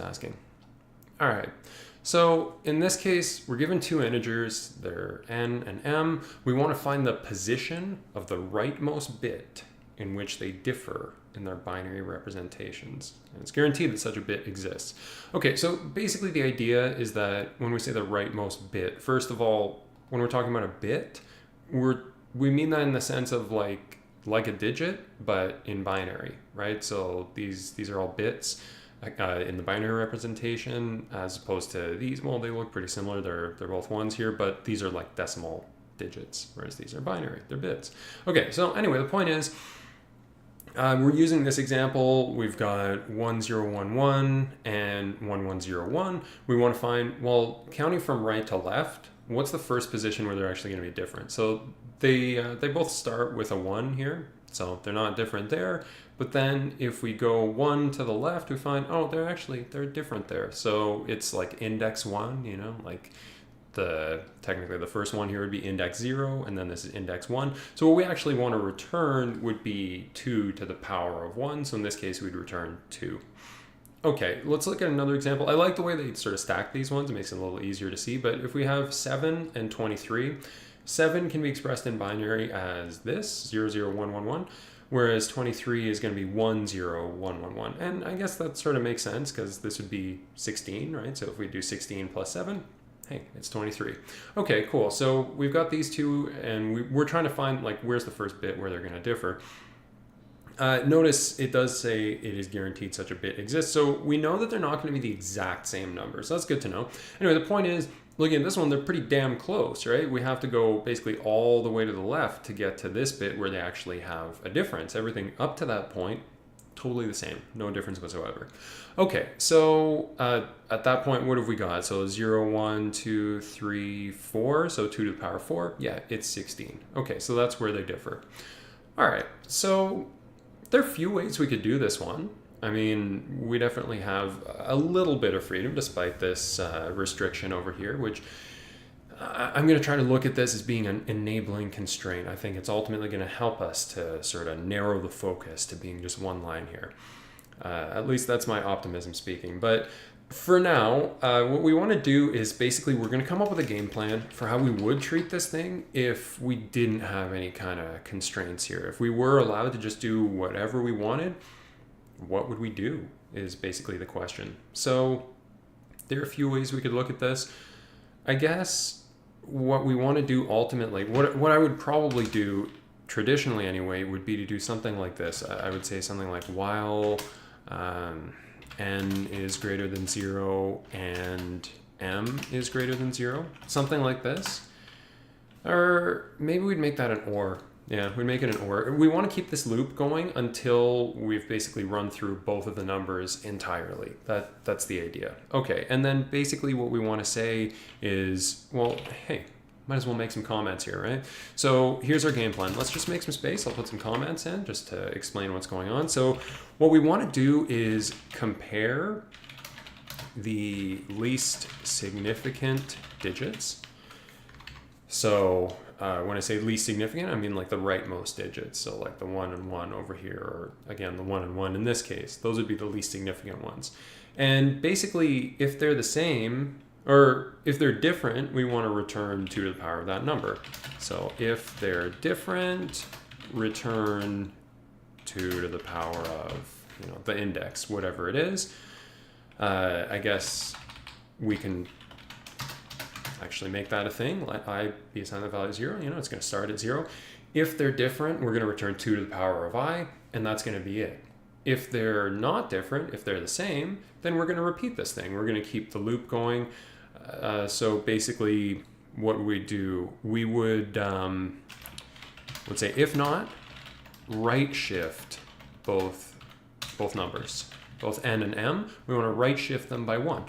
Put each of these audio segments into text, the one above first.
asking. All right. So in this case, we're given two integers, they're n and m. We want to find the position of the rightmost bit in which they differ in their binary representations. And it's guaranteed that such a bit exists. Okay, so basically the idea is that when we say the rightmost bit, first of all, when we're talking about a bit, we mean that in the sense of like a digit, but in binary, right? So these are all bits in the binary representation, as opposed to these. Well, they look pretty similar. They're both ones here, but these are like decimal digits, whereas these are binary. They're bits. Okay, so anyway, the point is, we're using this example. We've got 1011 and 1101. We want to find, well, counting from right to left, what's the first position where they're actually going to be different? So they both start with a 1 here, so they're not different there. But then if we go 1 to the left, we find, oh, they're different there. So it's like index 1, you know, like technically the first one here would be index 0, and then this is index 1. So what we actually want to return would be 2 to the power of 1. So in this case, we'd return 2. Okay, let's look at another example. I like the way they sort of stack these ones. It makes it a little easier to see. But if we have 7 and 23, 7 can be expressed in binary as this, 00111. Whereas 23 is going to be 10111. And I guess that sort of makes sense because this would be 16, right? So if we do 16 plus 7, hey, it's 23. Okay, cool. So we've got these two, and we're trying to find, like, where's the first bit where they're going to differ. Notice it does say it is guaranteed such a bit exists. So we know that they're not going to be the exact same number. So that's good to know. Anyway, the point is, looking at this one, they're pretty damn close, right? We have to go basically all the way to the left to get to this bit where they actually have a difference. Everything up to that point, totally the same. No difference whatsoever. Okay, so at that point, what have we got? So 0, 1, 2, 3, 4. So 2 to the power 4. Yeah, it's 16. Okay, so that's where they differ. All right, so there are a few ways we could do this one. I mean, we definitely have a little bit of freedom despite this restriction over here, which I'm going to try to look at this as being an enabling constraint. I think it's ultimately going to help us to sort of narrow the focus to being just one line here. At least that's my optimism speaking. But for now, what we want to do is basically we're going to come up with a game plan for how we would treat this thing if we didn't have any kind of constraints here. If we were allowed to just do whatever we wanted, what would we do is basically the question. So there are a few ways we could look at this. I guess what we want to do ultimately, what I would probably do traditionally anyway, would be to do something like this. I would say something like while n is greater than 0 and m is greater than 0. Something like this. Or maybe we'd make that an or. Yeah, we make it an or. We want to keep this loop going until we've basically run through both of the numbers entirely. That's the idea. Okay, and then basically what we want to say is, well, hey, might as well make some comments here, right? So here's our game plan. Let's just make some space. I'll put some comments in just to explain what's going on. So what we want to do is compare the least significant digits. So when I say least significant, I mean like the rightmost digits. So like the 1 and 1 over here, or again, the 1 and 1 in this case. Those would be the least significant ones. And basically, if they're the same, or if they're different, we want to return 2 to the power of that number. So if they're different, return 2 to the power of, the index, whatever it is. I guess we can actually make that a thing. Let I be assigned the value 0. It's going to start at 0. If they're different, we're going to return 2 to the power of I, and that's going to be it. If they're not different, if they're the same, then we're going to repeat this thing. We're going to keep the loop going. So basically, what we do, we would, let's say, if not, right shift both numbers, both n and m. We want to right shift them by 1.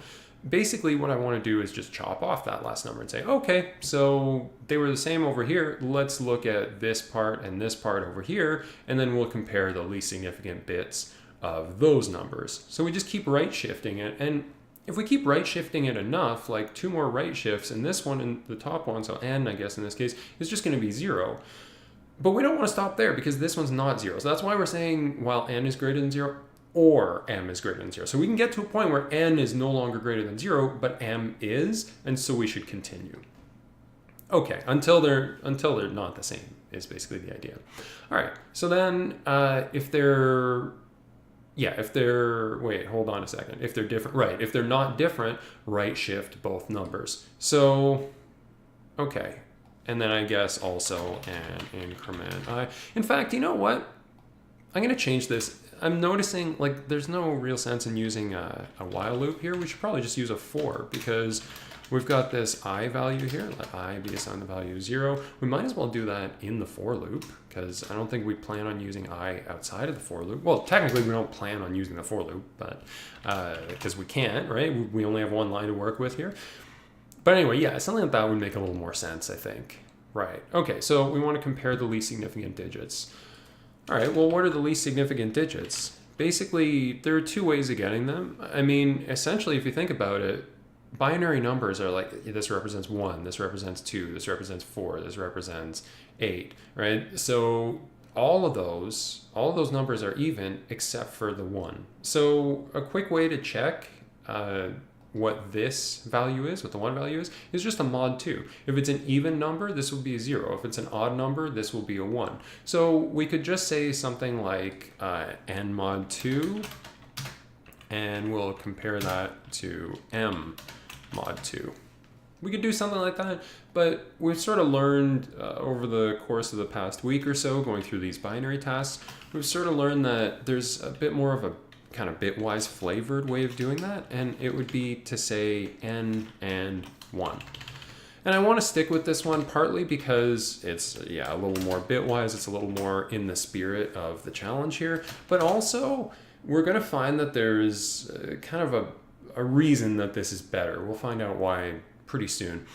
Basically, what I want to do is just chop off that last number and say, okay, so they were the same over here. Let's look at this part and this part over here, and then we'll compare the least significant bits of those numbers. So we just keep right shifting it. And if we keep right shifting it enough, like 2 more right shifts, and this one and the top one, so n, I guess in this case, is just going to be 0. But we don't want to stop there because this one's not 0. So that's why we're saying while n is greater than 0, or m is greater than 0. So we can get to a point where n is no longer greater than 0, but m is, and so we should continue. Okay, until they're not the same is basically the idea. All right, so then if they're wait, hold on a second. If they're different, right, if they're not different, right shift both numbers. So, okay. And then I guess also an increment I. In fact, you know what? I'm going to change this. I'm noticing like there's no real sense in using a while loop here. We should probably just use a for, because we've got this I value here. Let I be assigned the value of 0. We might as well do that in the for loop, because I don't think we plan on using I outside of the for loop. Well, technically we don't plan on using the for loop, but because we can't, right? We only have one line to work with here. But anyway, yeah, something like that would make a little more sense, I think. Right. Okay, so we want to compare the least significant digits. All right, well, what are the least significant digits? Basically, there are two ways of getting them. I mean, essentially, if you think about it, binary numbers are like, this represents 1, this represents 2, this represents 4, this represents 8, right? So all of those numbers are even except for the 1. So a quick way to check what this value is, what the 1 value is just a mod 2. If it's an even number, this will be a 0. If it's an odd number, this will be a 1. So we could just say something like n mod 2, and we'll compare that to m mod 2. We could do something like that, but we've sort of learned over the course of the past week or so, going through these binary tasks, we've sort of learned that there's a bit more of a kind of bitwise flavored way of doing that, and it would be to say n and 1. And I want to stick with this one partly because it's, yeah, a little more bitwise, it's a little more in the spirit of the challenge here, but also we're going to find that there's kind of a reason that this is better. We'll find out why pretty soon.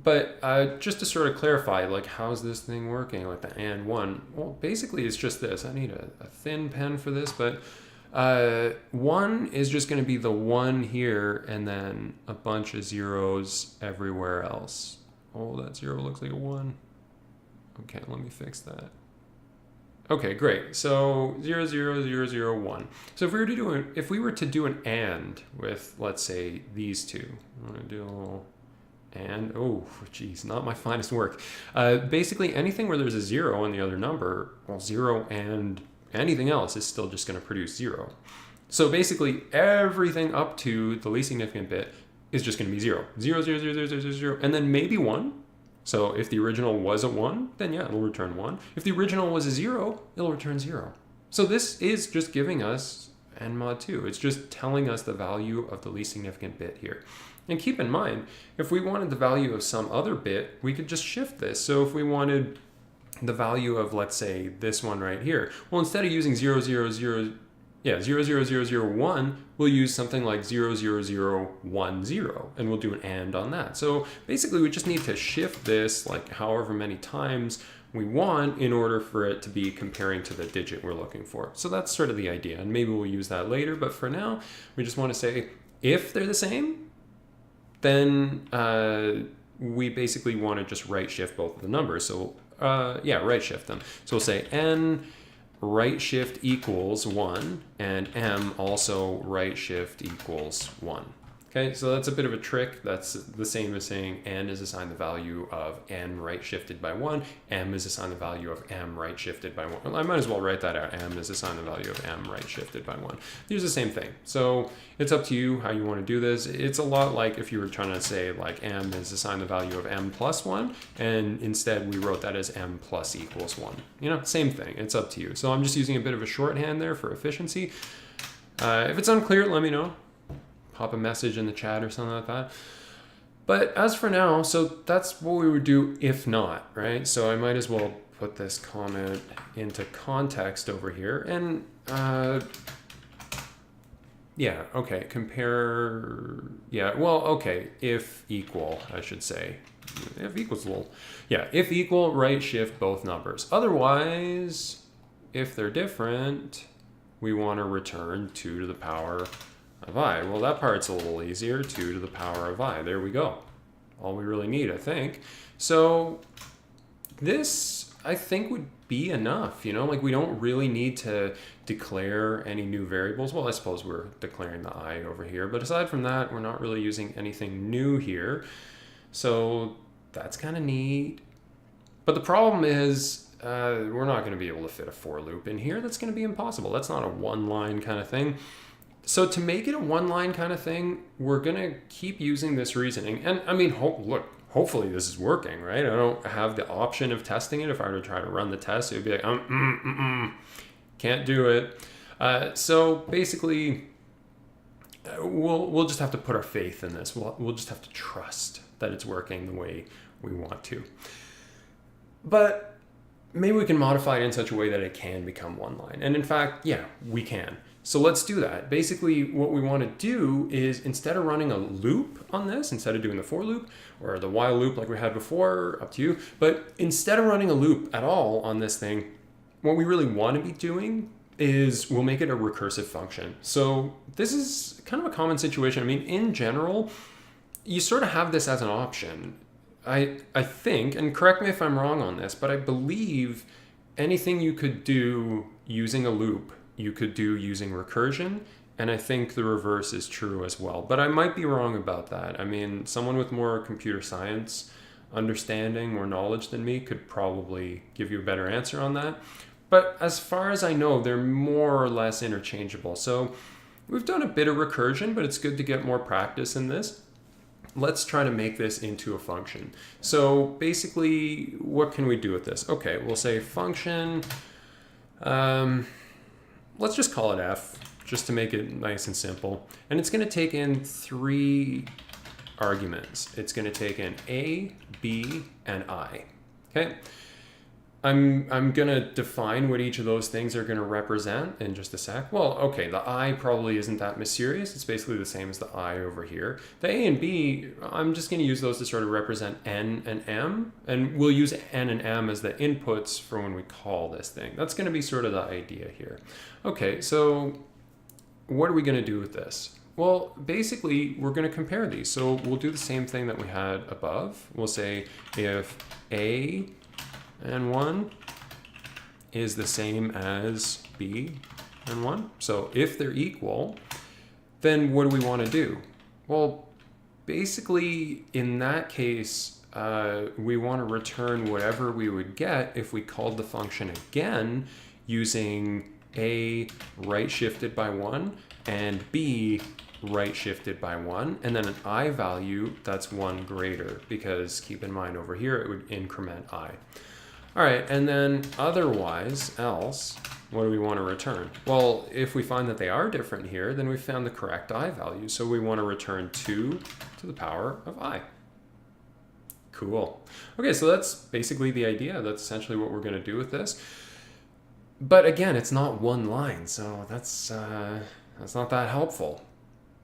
But just to sort of clarify, like, how's this thing working, like the and 1? Well, basically it's just this. I need a thin pen for this, but 1 is just going to be the 1 here and then a bunch of zeros everywhere else. Oh, that 0 looks like a 1. Okay, let me fix that. Okay, great. So 0, 0, 0, 0, 1. So if we were to do an and with, let's say, these two, I'm going to do a little and, oh, geez, not my finest work. Basically, anything where there's a 0 in the other number, well, 0 and anything else is still just going to produce 0. So basically, everything up to the least significant bit is just going to be 0. 0, 0, 0, 0, 0, 0, 0, and then maybe 1. So if the original was a 1, then yeah, it'll return 1. If the original was a 0, it'll return 0. So this is just giving us n mod 2. It's just telling us the value of the least significant bit here. And keep in mind, if we wanted the value of some other bit, we could just shift this. So if we wanted the value of, let's say, this one right here, well, instead of using 0, 0, 0, 0, 0, 0, 0, 1, we'll use something like 0, 0, 0, 1, 0, and we'll do an and on that. So basically, we just need to shift this like however many times we want in order for it to be comparing to the digit we're looking for. So that's sort of the idea, and maybe we'll use that later, but for now, we just want to say if they're the same, then we basically want to just right shift both of the numbers. So right shift them. So we'll say n right shift equals 1 and m also right shift equals 1. Okay, so that's a bit of a trick. That's the same as saying n is assigned the value of n right shifted by 1, m is assigned the value of m right shifted by 1. Well, I might as well write that out. M is assigned the value of m right shifted by 1. These are the same thing. So it's up to you how you want to do this. It's a lot like if you were trying to say like m is assigned the value of m plus 1, and instead we wrote that as m plus equals 1. You know, same thing. It's up to you. So I'm just using a bit of a shorthand there for efficiency. If it's unclear, let me know. Pop a message in the chat or something like that. But as for now, so that's what we would do if not, right? So I might as well put this comment into context over here. And yeah, okay, compare, yeah, well, okay, if equal, I should say. If equals a little, yeah, if equal, right shift both numbers. Otherwise, if they're different, we want to return 2 to the power of I. Well, that part's a little easier, 2 to the power of I. There we go. All we really need, I think. So this, I think, would be enough, you know, like we don't really need to declare any new variables. Well, I suppose we're declaring the I over here, but aside from that, we're not really using anything new here. So that's kind of neat. But the problem is we're not going to be able to fit a for loop in here. That's going to be impossible. That's not a one-line kind of thing. So to make it a one-line kind of thing, we're going to keep using this reasoning. And I mean, look, hopefully this is working, right? I don't have the option of testing it. If I were to try to run the test, it would be like, can't do it. So basically, we'll just have to put our faith in this. We'll just have to trust that it's working the way we want to. But maybe we can modify it in such a way that it can become one line. And in fact, yeah, we can. So let's do that. Basically, what we want to do is instead of running a loop on this, instead of doing the for loop or the while loop like we had before, up to you, but instead of running a loop at all on this thing, what we really want to be doing is we'll make it a recursive function. So this is kind of a common situation. I mean, in general, you sort of have this as an option. I think, and correct me if I'm wrong on this, but I believe anything you could do using a loop, you could do using recursion, and I think the reverse is true as well. But I might be wrong about that. I mean, someone with more computer science understanding or knowledge than me could probably give you a better answer on that. But as far as I know, they're more or less interchangeable. So we've done a bit of recursion, but it's good to get more practice in this. Let's try to make this into a function. So basically, what can we do with this? Okay, we'll say function, let's just call it f, just to make it nice and simple. And it's going to take in 3 arguments. It's going to take in a, b, and I. Okay. I'm going to define what each of those things are going to represent in just a sec. Well, okay, the I probably isn't that mysterious. It's basically the same as the I over here. The A and B, I'm just going to use those to sort of represent N and M. And we'll use N and M as the inputs for when we call this thing. That's going to be sort of the idea here. Okay, so what are we going to do with this? Well, basically, we're going to compare these. So we'll do the same thing that we had above. We'll say if A and 1 is the same as b and 1. So if they're equal, then what do we want to do? Well, basically, in that case, we want to return whatever we would get if we called the function again using a right shifted by 1 and b right shifted by 1, and then an I value that's 1 greater, because keep in mind over here it would increment I. All right, and then otherwise, else, what do we want to return? Well, if we find that they are different here, then we found the correct I value. So we want to return 2 to the power of I. Cool. Okay, so that's basically the idea. That's essentially what we're going to do with this. But again, it's not one line, so that's not that helpful.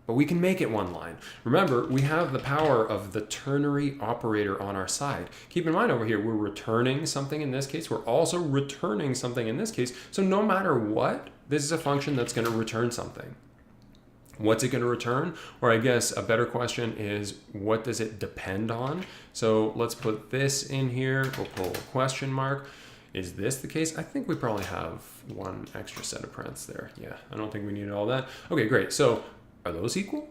But we can make it one line. Remember, we have the power of the ternary operator on our side. Keep in mind over here, we're returning something in this case. We're also returning something in this case. So no matter what, this is a function that's going to return something. What's it going to return? Or I guess a better question is, what does it depend on? So let's put this in here. We'll pull a question mark. Is this the case? I think we probably have one extra set of parentheses there. Yeah, I don't think we need all that. Okay, great. So are those equal?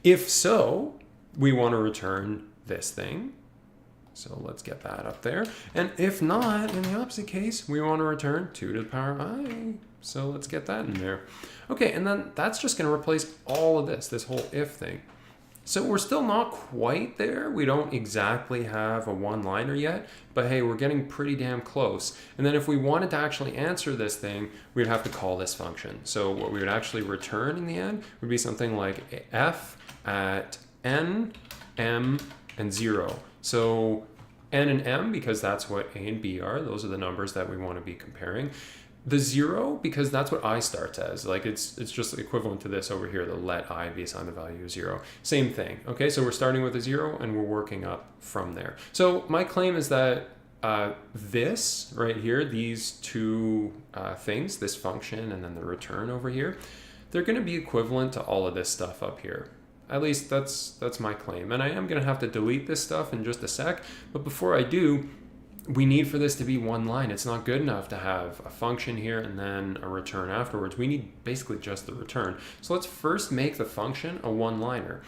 If so, we want to return this thing. So let's get that up there. And if not, in the opposite case, we want to return 2 to the power of I. So let's get that in there. Okay, and then that's just going to replace all of this whole if thing. So we're still not quite there. We don't exactly have a one-liner yet, but hey, we're getting pretty damn close. And then if we wanted to actually answer this thing, we'd have to call this function. So what we would actually return in the end would be something like f at n, m, and 0. So n and m, because that's what a and b are. Those are the numbers that we want to be comparing. The 0, because that's what I starts as. Like it's just equivalent to this over here, the let I be assigned the value of 0. Same thing. Okay, so we're starting with a 0 and we're working up from there. So my claim is that this right here, these two things, this function and then the return over here, they're going to be equivalent to all of this stuff up here. At least that's my claim. And I am going to have to delete this stuff in just a sec. But before I do, we need for this to be one line. It's not good enough to have a function here and then a return afterwards. We need basically just the return. So let's first make the function a one-liner.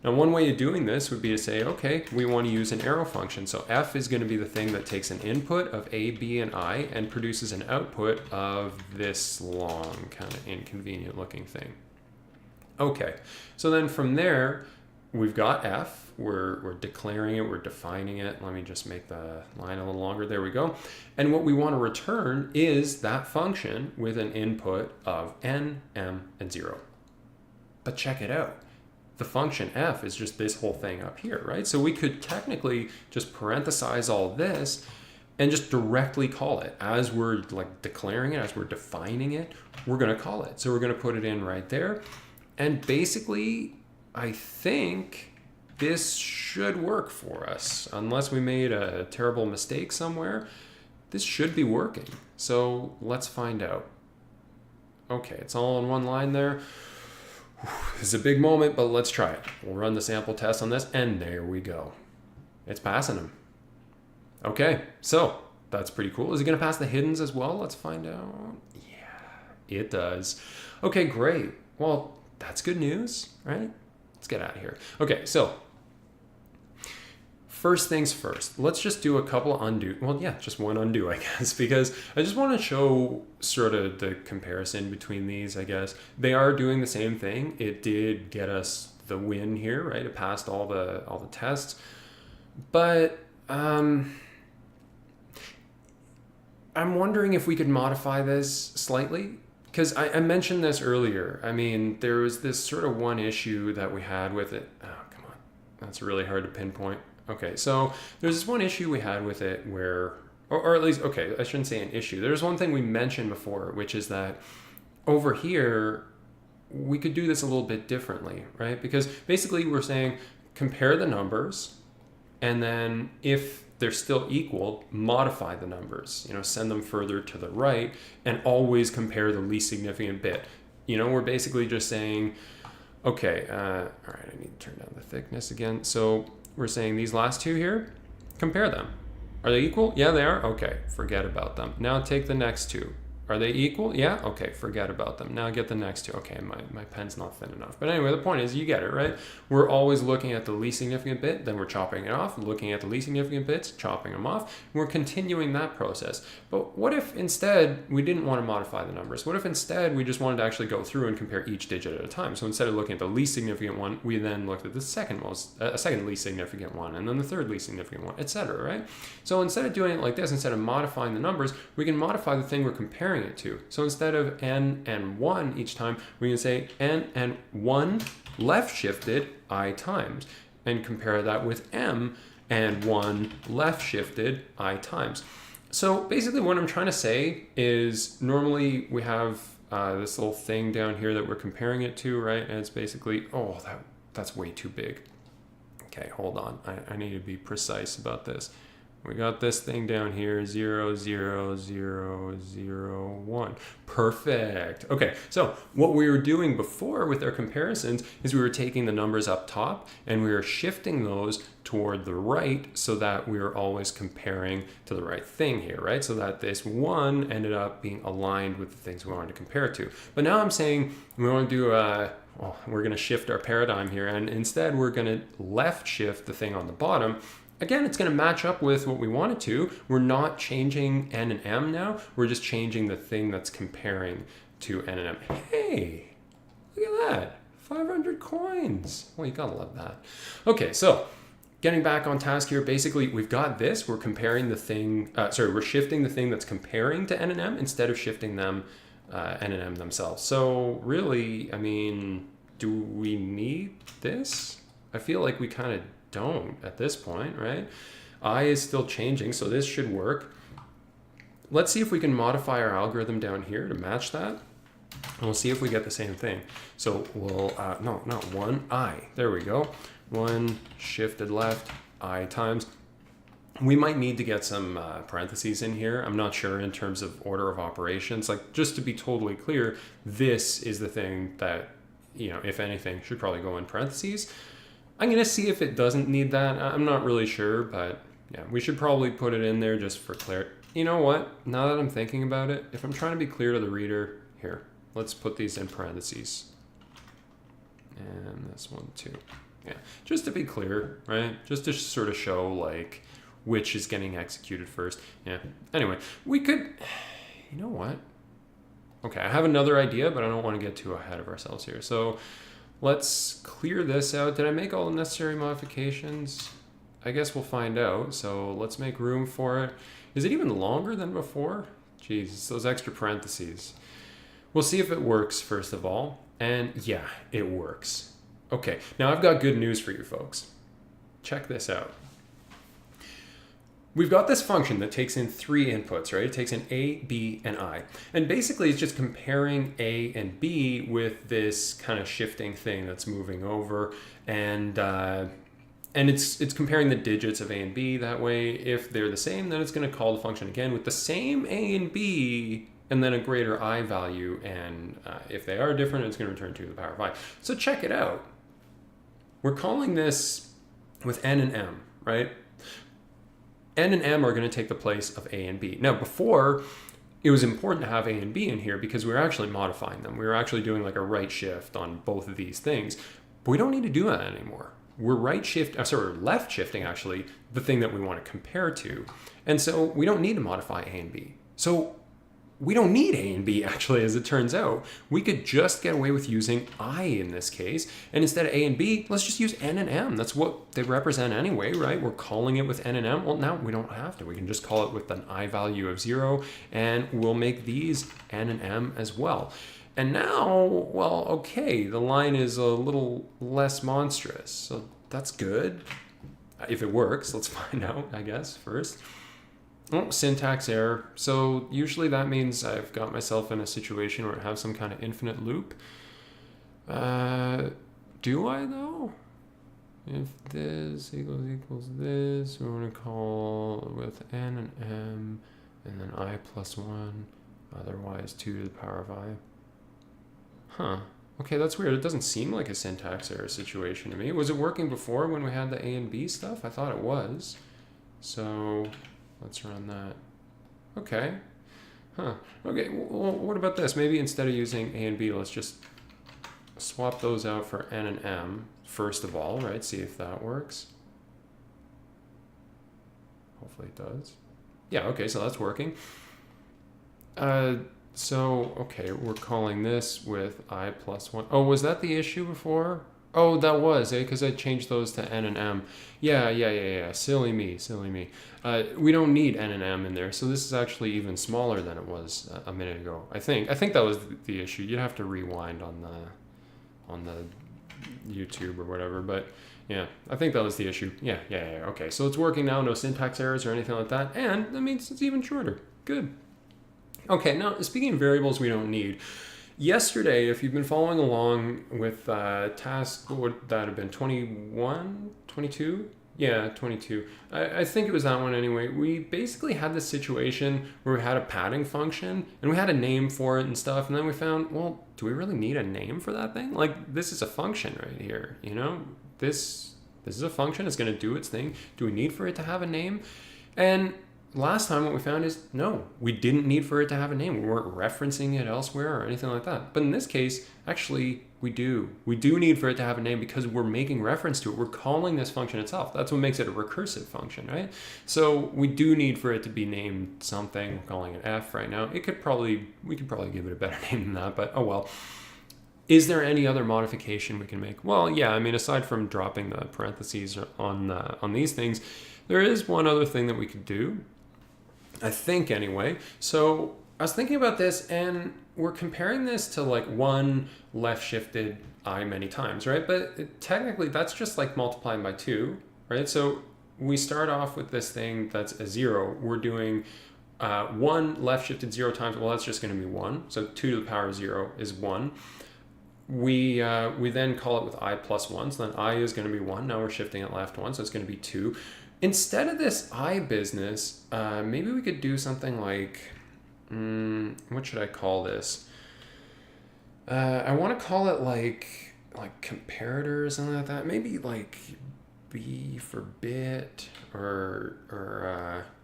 Now, one way of doing this would be to say, okay, we want to use an arrow function. So f is going to be the thing that takes an input of a, b, and I and produces an output of this long, kind of inconvenient looking thing. Okay, so then from there, we've got f. We're declaring it, we're defining it. Let me just make the line a little longer. There we go. And what we want to return is that function with an input of n, m, and 0. But check it out. The function f is just this whole thing up here, right? So we could technically just parenthesize all this and just directly call it. As we're like declaring it, as we're defining it, we're going to call it. So we're going to put it in right there. And basically, I think this should work for us. Unless we made a terrible mistake somewhere, this should be working. So let's find out. Okay, it's all in one line there. This is a big moment, but let's try it. We'll run the sample test on this, and there we go. It's passing them. Okay, so that's pretty cool. Is it going to pass the hiddens as well? Let's find out. Yeah, it does. Okay, great. Well, that's good news, right? Let's get out of here. Okay, so first things first, let's just do a couple of undo. Well, yeah, just one undo, I guess, because I just want to show sort of the comparison between these, I guess. They are doing the same thing. It did get us the win here, right? It passed all the tests. But I'm wondering if we could modify this slightly. Because I mentioned this earlier. I mean, there was this sort of one issue that we had with it. Oh, come on. That's really hard to pinpoint. Okay, so there's this one issue we had with it where, or at least, okay, I shouldn't say an issue. There's one thing we mentioned before, which is that over here, we could do this a little bit differently, right? Because basically we're saying compare the numbers, and then if they're still equal, modify the numbers, send them further to the right, and always compare the least significant bit. We're basically just saying, okay, all right, I need to turn down the thickness again. So we're saying these last two here, compare them. Are they equal? Yeah, they are. Okay, forget about them. Now take the next two. Are they equal? Yeah, okay, forget about them. Now get the next two. Okay, my pen's not thin enough. But anyway, the point is, you get it, right? We're always looking at the least significant bit, then we're chopping it off, looking at the least significant bits, chopping them off. We're continuing that process. But what if instead we didn't want to modify the numbers? What if instead we just wanted to actually go through and compare each digit at a time? So instead of looking at the least significant one, we then looked at the second least significant one, and then the third least significant one, etc., right? So instead of doing it like this, instead of modifying the numbers, we can modify the thing we're comparing it to. So instead of n and 1 each time, we can say n and 1 left shifted I times, and compare that with m and 1 left shifted I times. So basically what I'm trying to say is normally we have this little thing down here that we're comparing it to, right? And it's basically, oh, that's way too big. Okay, hold on. I need to be precise about this. We got this thing down here, 0, 0, 0, 0, 1. Perfect. Okay, so what we were doing before with our comparisons is we were taking the numbers up top and we were shifting those toward the right so that we were always comparing to the right thing here, right? So that this 1 ended up being aligned with the things we wanted to compare to. But now I'm saying we want to do we're going to shift our paradigm here, and instead we're going to left shift the thing on the bottom. Again, it's going to match up with what we want it to. We're not changing n and m now. We're just changing the thing that's comparing to n and m. Hey, look at that. 500 coins. Well, you gotta love that. Okay, so getting back on task here, basically we've got this. We're comparing the thing, we're shifting the thing that's comparing to n and m instead of shifting them, n and m themselves. So really, I mean, do we need this? I feel like we kind of don't at this point, right? I is still changing, so this should work. Let's see if we can modify our algorithm down here to match that. And we'll see if we get the same thing. So we'll, no, not 1, I. There we go. 1 shifted left, I times. We might need to get some parentheses in here. I'm not sure in terms of order of operations. Like, just to be totally clear, this is the thing that, if anything, should probably go in parentheses. I'm going to see if it doesn't need that. I'm not really sure, but, Yeah, we should probably put it in there just for clarity. You know what? Now that I'm thinking about it, if I'm trying to be clear to the reader, here, let's put these in parentheses. And this one too. Yeah, just to be clear, right? Just to sort of show like which is getting executed first. Yeah. Anyway, we could, you know what? Okay, I have another idea, but I don't want to get too ahead of ourselves here. So let's clear this out. Did I make all the necessary modifications? I guess we'll find out. So let's make room for it. Is it even longer than before? Jeez, it's those extra parentheses. We'll see if it works first of all. And yeah, it works. Okay, now I've got good news for you folks. Check this out. We've got this function that takes in 3 inputs, right? It takes in A, B, and I. And basically it's just comparing A and B with this kind of shifting thing that's moving over. And it's comparing the digits of A and B. That way, if they're the same, then it's going to call the function again with the same A and B and then a greater I value. And if they are different, it's going to return 2 to the power of I. So check it out. We're calling this with N and M, right? N and M are going to take the place of A and B. Now, before, it was important to have A and B in here because we were actually modifying them. We were actually doing like a right shift on both of these things. But we don't need to do that anymore. We're left shifting actually the thing that we want to compare to. And so we don't need to modify A and B. So we don't need A and B actually, as it turns out. We could just get away with using I in this case. And instead of A and B, let's just use N and M. That's what they represent anyway, right? We're calling it with N and M. Well, now we don't have to. We can just call it with an I value of 0, and we'll make these N and M as well. And now, well, okay, the line is a little less monstrous. So that's good. If it works, let's find out, I guess, first. Oh, syntax error. So usually that means I've got myself in a situation where I have some kind of infinite loop. Do I though? If this equals this, we're going to call with N and M and then I plus 1, otherwise 2 to the power of I. Huh. Okay, that's weird. It doesn't seem like a syntax error situation to me. Was it working before when we had the A and B stuff? I thought it was. So let's run that. Okay. Huh. Okay, well, what about this? Maybe instead of using A and B, let's just swap those out for N and M first of all, right? See if that works. Hopefully it does. Yeah, okay, so that's working. So, okay, we're calling this with I plus 1. Oh, was that the issue before? Oh, that was, because I changed those to N and M. Yeah. Silly me. We don't need N and M in there, so this is actually even smaller than it was a minute ago. I think that was the issue. You'd have to rewind on the YouTube or whatever, but yeah, I think that was the issue. Yeah. Okay, so it's working now. No syntax errors or anything like that, and that means it's even shorter. Good. Okay, now speaking of variables we don't need. Yesterday, if you've been following along with task, what would that have been, 21, 22? Yeah, 22. I think it was that one anyway. We basically had this situation where we had a padding function and we had a name for it and stuff. And then we found, well, do we really need a name for that thing? Like, this is a function right here, you know? This is a function. It's going to do its thing. Do we need for it to have a name? And last time what we found is, no, we didn't need for it to have a name. We weren't referencing it elsewhere or anything like that. But in this case, actually, we do. We do need for it to have a name because we're making reference to it. We're calling this function itself. That's what makes it a recursive function, right? So we do need for it to be named something. We're calling it F right now. We could probably give it a better name than that, but oh well. Is there any other modification we can make? Well, yeah, I mean, aside from dropping the parentheses on these things, there is one other thing that we could do. I think anyway. So I was thinking about this and we're comparing this to like one left shifted I many times, right? But technically that's just like multiplying by 2, right? So we start off with this thing that's a 0. We're doing 1 left shifted 0 times. Well, that's just going to be 1. So 2 to the power of 0 is 1. We then call it with I plus 1. So then I is going to be 1. Now we're shifting it left 1. So it's going to be 2. Instead of this I business, maybe we could do something like, what should I call this? I want to call it like comparator or something like that. Maybe like B for bit, or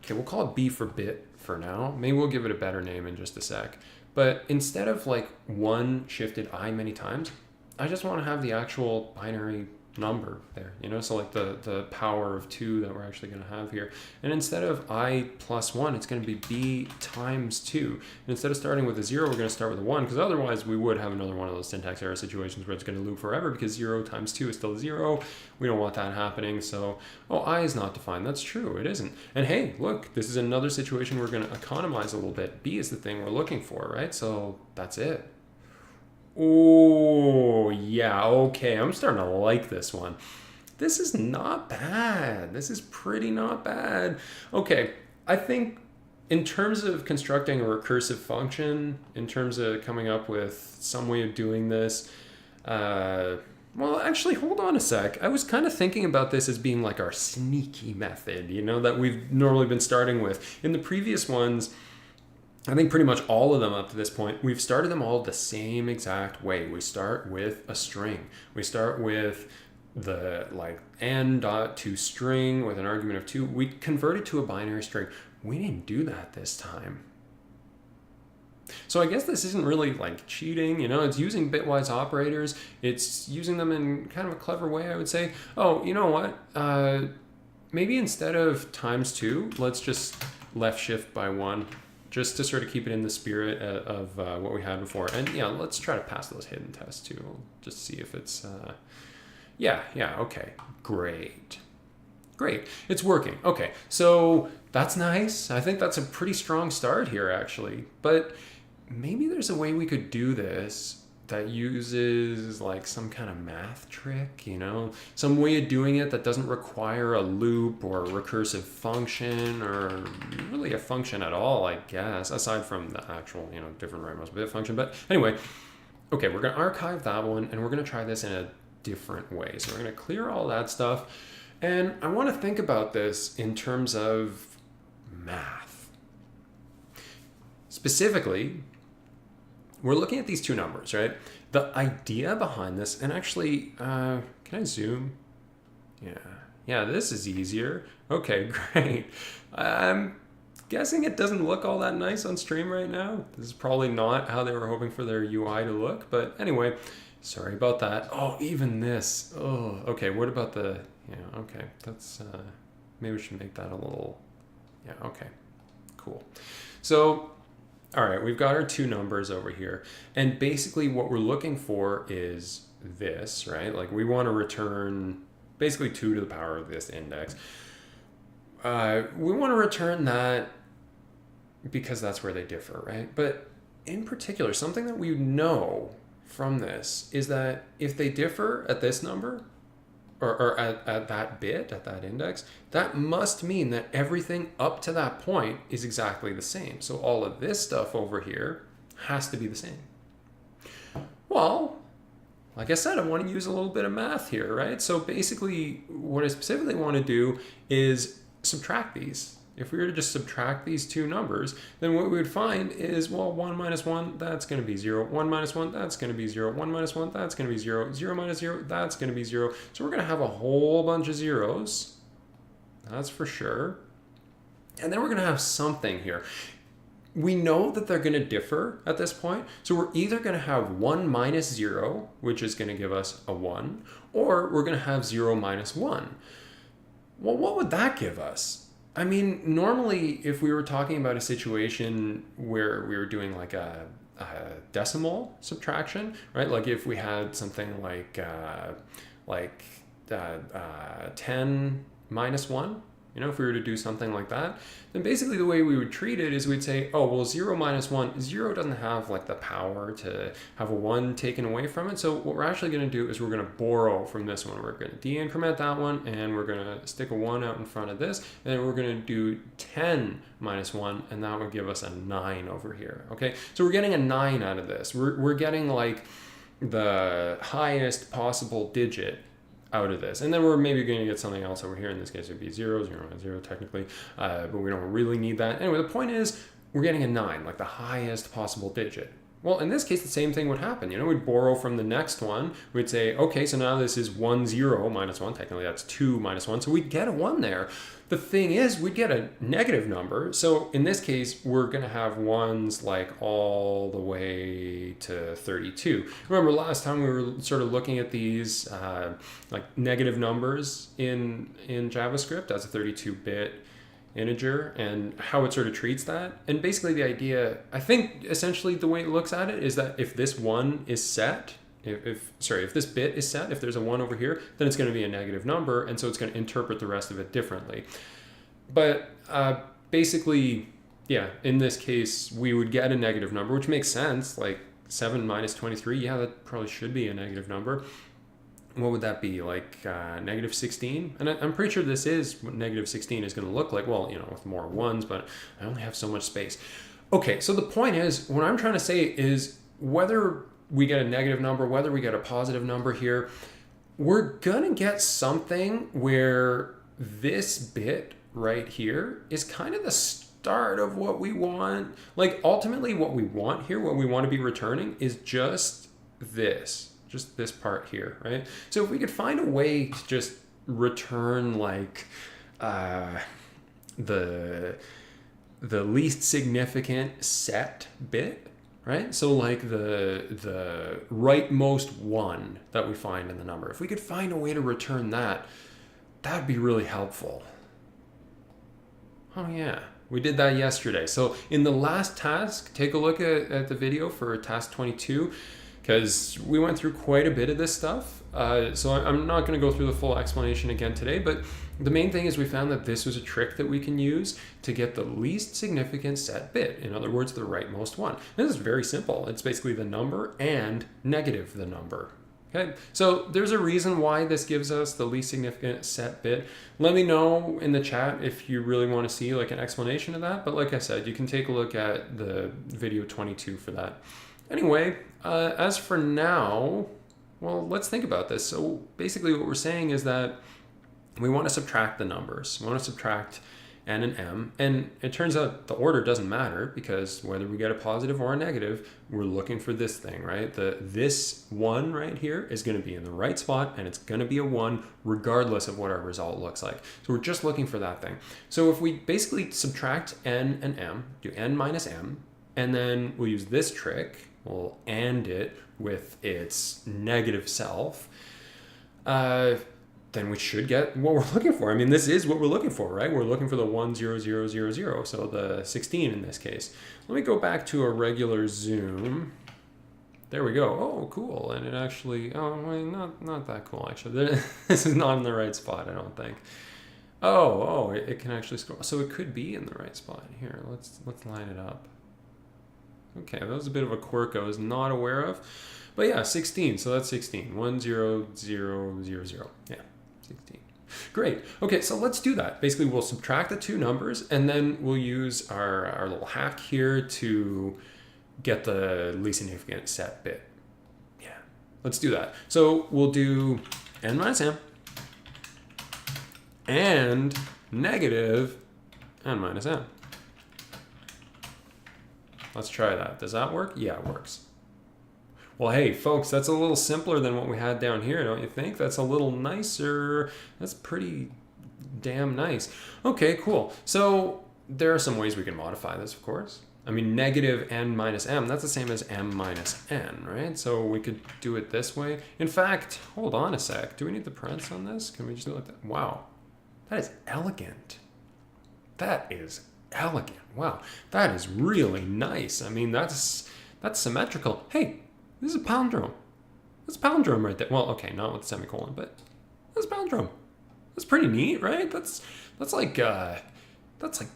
okay, we'll call it B for bit for now. Maybe we'll give it a better name in just a sec. But instead of like 1 shifted I many times, I just want to have the actual binary number there, you know, so like the power of 2 that we're actually going to have here. And instead of I plus 1, it's going to be B times 2. And instead of starting with a 0, we're going to start with a 1, because otherwise we would have another one of those syntax error situations where it's going to loop forever, because 0 times 2 is still 0. We don't want that happening. So, oh, I is not defined. That's true. It isn't. And hey, look, this is another situation we're going to economize a little bit. B is the thing we're looking for, right? So that's it. Oh, yeah, okay. I'm starting to like this one. This is not bad. This is pretty not bad. Okay, I think in terms of constructing a recursive function, in terms of coming up with some way of doing this, well, actually, hold on a sec. I was kind of thinking about this as being like our sneaky method, you know, that we've normally been starting with. In the previous ones, I think pretty much all of them up to this point, we've started them all the same exact way. We start with a string. We start with the like n.toString with an argument of 2. We convert it to a binary string. We didn't do that this time. So I guess this isn't really like cheating, you know, it's using bitwise operators. It's using them in kind of a clever way, I would say. Oh, you know what? Maybe instead of times 2, let's just left shift by 1. Just to sort of keep it in the spirit of what we had before. And yeah, let's try to pass those hidden tests too. We'll just see if it's, yeah, okay, great. It's working. Okay, so that's nice. I think that's a pretty strong start here actually. But maybe there's a way we could do this that uses like some kind of math trick, you know, some way of doing it that doesn't require a loop or a recursive function or really a function at all, I guess, aside from the actual, you know, differentRightmostBit function. But anyway, okay, we're going to archive that one and we're going to try this in a different way. So we're going to clear all that stuff. And I want to think about this in terms of math. Specifically, we're looking at these 2 numbers, right? The idea behind this, and actually, can I zoom? Yeah, this is easier. Okay, great. I'm guessing it doesn't look all that nice on stream right now. This is probably not how they were hoping for their UI to look, but anyway, sorry about that. Oh, even this. Oh, okay, what about the, yeah, okay, that's, maybe we should make that a little, yeah, okay, cool. So, all right, we've got our 2 numbers over here. And basically what we're looking for is this, right? Like we want to return basically 2 to the power of this index. We want to return that because that's where they differ, right? But in particular, something that we know from this is that if they differ at this number, or at that bit, at that index, that must mean that everything up to that point is exactly the same. So all of this stuff over here has to be the same. Well, like I said, I want to use a little bit of math here, right? So basically, what I specifically want to do is subtract these. If we were to just subtract these 2 numbers, then what we would find is, well, 1 minus 1, that's going to be 0. 1 minus 1, that's going to be 0. 1 minus 1, that's going to be 0. 0 minus 0, that's going to be 0. So we're going to have a whole bunch of zeros. That's for sure. And then we're going to have something here. We know that they're going to differ at this point. So we're either going to have 1 minus 0, which is going to give us a 1, or we're going to have 0 minus 1. Well, what would that give us? I mean, normally if we were talking about a situation where we were doing like a decimal subtraction, right? Like if we had something like 10 minus 1, you know, if we were to do something like that, then basically the way we would treat it is we'd say, oh, well, 0 minus 1, 0 doesn't have like the power to have a 1 taken away from it. So what we're actually going to do is we're going to borrow from this one. We're going to de-increment that one, and we're going to stick a 1 out in front of this, and then we're going to do 10 minus 1, and that would give us a 9 over here, okay? So we're getting a 9 out of this. We're getting like the highest possible digit out of this. And then we're maybe going to get something else over here. In this case, it would be 0, 0, 0 technically, but we don't really need that. Anyway, the point is we're getting a 9, like the highest possible digit. Well, in this case, the same thing would happen. You know, we'd borrow from the next one. We'd say, okay, so now this is 1, 0, minus 1. Technically, that's 2 minus 1. So we'd get a 1 there. The thing is, we'd get a negative number. So in this case, we're going to have ones like all the way to 32. Remember last time we were sort of looking at these like negative numbers in JavaScript as a 32-bit integer and how it sort of treats that. And basically the idea, I think essentially the way it looks at it is that if this 1 is set, if this bit is set, if there's a 1 over here, then it's going to be a negative number, and so it's going to interpret the rest of it differently. But basically, yeah, in this case, we would get a negative number, which makes sense. Like 7 minus 23, yeah, that probably should be a negative number. What would that be, like negative 16? And I'm pretty sure this is what negative 16 is going to look like. Well, you know, with more ones, but I only have so much space. Okay, so the point is, what I'm trying to say is whether we get a negative number, whether we get a positive number here, we're going to get something where this bit right here is kind of the start of what we want. Like ultimately what we want here, what we want to be returning is just this part here, right? So if we could find a way to just return like the least significant set bit, right? So like the rightmost one that we find in the number. If we could find a way to return that, that'd be really helpful. Oh yeah, we did that yesterday. So in the last task, take a look at the video for task 22, because we went through quite a bit of this stuff. So I'm not going to go through the full explanation again today, but the main thing is we found that this was a trick that we can use to get the least significant set bit. In other words, the rightmost one. This is very simple. It's basically the number and negative the number. Okay, so there's a reason why this gives us the least significant set bit. Let me know in the chat if you really want to see like an explanation of that. But like I said, you can take a look at the video 22 for that. Anyway, as for now, well, let's think about this. So basically what we're saying is that we want to subtract the numbers. We want to subtract n and m. And it turns out the order doesn't matter, because whether we get a positive or a negative, we're looking for this thing, right? This 1 right here is going to be in the right spot, and it's going to be a 1 regardless of what our result looks like. So we're just looking for that thing. So if we basically subtract n and m, do n minus m, and then we'll use this trick, we'll AND it with its negative self, then we should get what we're looking for. I mean, this is what we're looking for, right? We're looking for the 1, 0, 0, 0, 0, so the 16 in this case. Let me go back to a regular zoom. There we go. Oh, cool. And it actually, oh, wait, not that cool, actually. This is not in the right spot, I don't think. Oh, it can actually scroll. So it could be in the right spot. Here, let's line it up. Okay, that was a bit of a quirk I was not aware of. But yeah, 16, so that's 16. 1, 0, 0, 0, 0. Yeah, 16. Great. Okay, so let's do that. Basically, we'll subtract the two numbers, and then we'll use our little hack here to get the least significant set bit. Yeah, let's do that. So we'll do n minus m and negative n minus m. Let's try that. Does that work? Yeah, it works. Well, hey, folks, that's a little simpler than what we had down here, don't you think? That's a little nicer. That's pretty damn nice. Okay, cool. So there are some ways we can modify this, of course. I mean, negative n minus m, that's the same as m minus n, right? So we could do it this way. In fact, hold on a sec. Do we need the parents on this? Can we just do it like that? Wow, that is elegant. That is elegant. Wow, that is really nice. I mean, that's symmetrical. Hey, this is a palindrome. That's a palindrome right there. Well, okay, not with semicolon, but that's a palindrome. That's pretty neat, right? That's like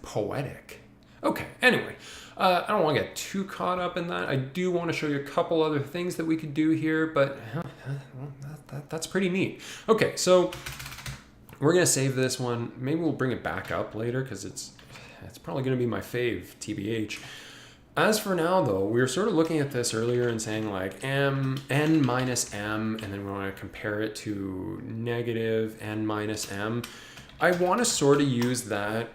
poetic. Okay, anyway, I don't want to get too caught up in that. I do want to show you a couple other things that we could do here, but that's pretty neat. Okay, so we're gonna save this one. Maybe we'll bring it back up later because it's probably gonna be my fave, TBH. As for now, though, we were sort of looking at this earlier and saying like n minus m, and then we want to compare it to negative n minus m. I want to sort of use that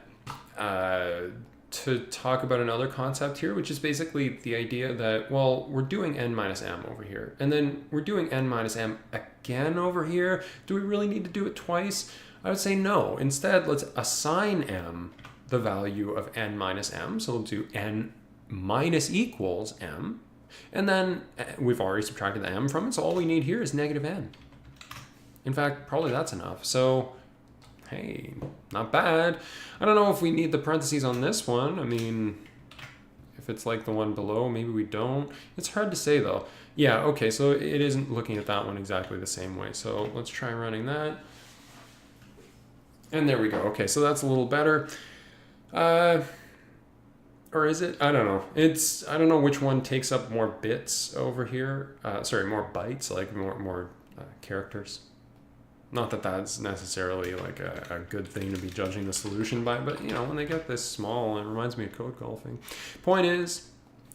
to talk about another concept here, which is basically the idea that, well, we're doing n minus m over here, and then we're doing n minus m again over here. Do we really need to do it twice? I would say no. Instead, let's assign m the value of n minus m. So we'll do n minus equals m, and then we've already subtracted the m from it, so all we need here is negative n. In fact, probably that's enough. So hey, not bad. I don't know if we need the parentheses on this one. I mean, if it's like the one below, maybe we don't. It's hard to say though. Yeah, okay, so it isn't looking at that one exactly the same way. So let's try running that. And there we go. Okay, so that's a little better. Or is it? I don't know. I don't know which one takes up more bits over here. Sorry, more bytes, like more characters. Not that that's necessarily like a good thing to be judging the solution by, but you know, when they get this small, it reminds me of code golfing. Point is,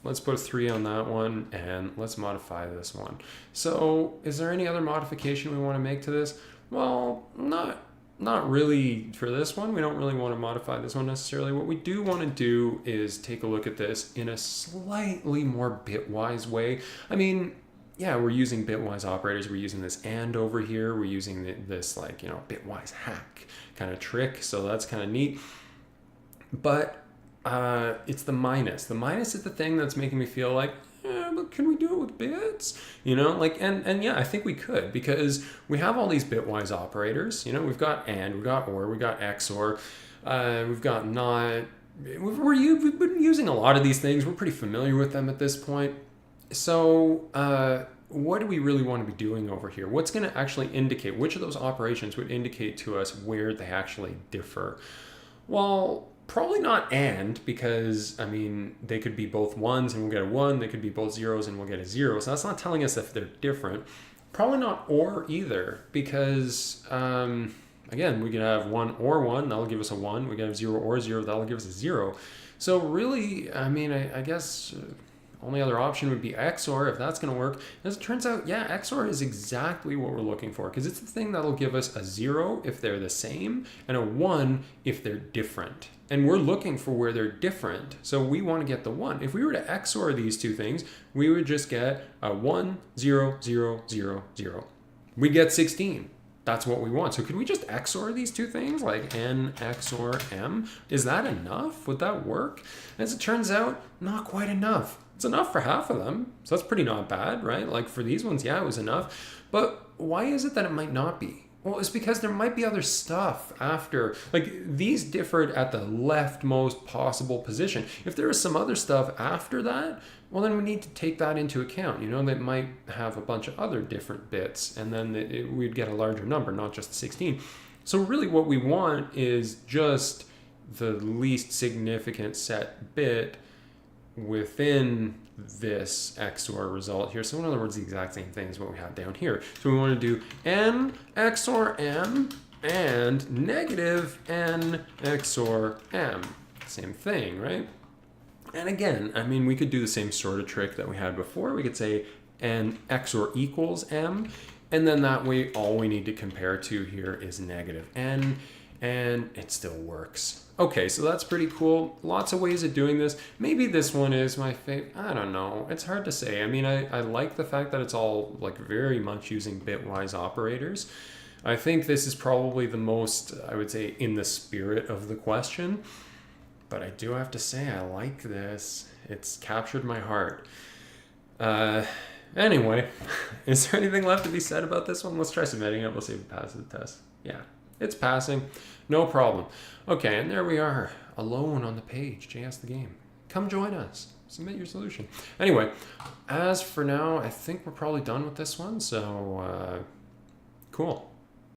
let's put a 3 on that one, and let's modify this one. So is there any other modification we want to make to this? Well, not really for this one. We don't really want to modify this one necessarily. What we do want to do is take a look at this in a slightly more bitwise way. I mean, yeah, we're using bitwise operators. We're using this and over here. We're using this like, you know, bitwise hack kind of trick. So that's kind of neat. But it's the minus. The minus is the thing that's making me feel like, but can we do it with bits? You know, like, and yeah, I think we could, because we have all these bitwise operators. You know, we've got and, we've got or, we've got XOR, we've got not. We've been using a lot of these things. We're pretty familiar with them at this point. So what do we really want to be doing over here? What's going to actually indicate, which of those operations would indicate to us where they actually differ? Well, probably not and, because, I mean, they could be both ones and we'll get a 1. They could be both zeros and we'll get a 0. So that's not telling us if they're different. Probably not or either, because, again, we could have 1 or 1. That'll give us a 1. We could have 0 or 0. That'll give us a 0. So really, I mean, I guess only other option would be XOR, if that's going to work. As it turns out, yeah, XOR is exactly what we're looking for, because it's the thing that'll give us a 0 if they're the same and a 1 if they're different. And we're looking for where they're different, so we want to get the 1. If we were to XOR these two things, we would just get a 1, 0, 0, 0, 0. We get 16. That's what we want. So could we just XOR these two things, like n XOR m? Is that enough? Would that work? As it turns out, not quite enough. It's enough for half of them, so that's pretty not bad, right? Like for these ones, yeah, it was enough. But why is it that it might not be? Well, it's because there might be other stuff after. Like, these differed at the leftmost possible position. If there is some other stuff after that, well, then we need to take that into account. You know, they might have a bunch of other different bits, and then we'd get a larger number, not just 16. So really what we want is just the least significant set bit within this XOR result here. So in other words, the exact same thing as what we have down here. So we want to do n XOR m and negative n XOR m. Same thing, right? And again, I mean, we could do the same sort of trick that we had before. We could say n XOR equals m, and then that way all we need to compare to here is negative n, and it still works. Okay, so that's pretty cool. Lots of ways of doing this. Maybe this one is my favorite. I don't know. It's hard to say. I mean, I like the fact that it's all like very much using bitwise operators. I think this is probably the most, I would say, in the spirit of the question. But I do have to say, I like this. It's captured my heart. Anyway, is there anything left to be said about this one? Let's try submitting it. We'll see if it passes the test. Yeah, it's passing. No problem. Okay, and there we are, alone on the page, JS the game. Come join us. Submit your solution. Anyway, as for now, I think we're probably done with this one, so cool.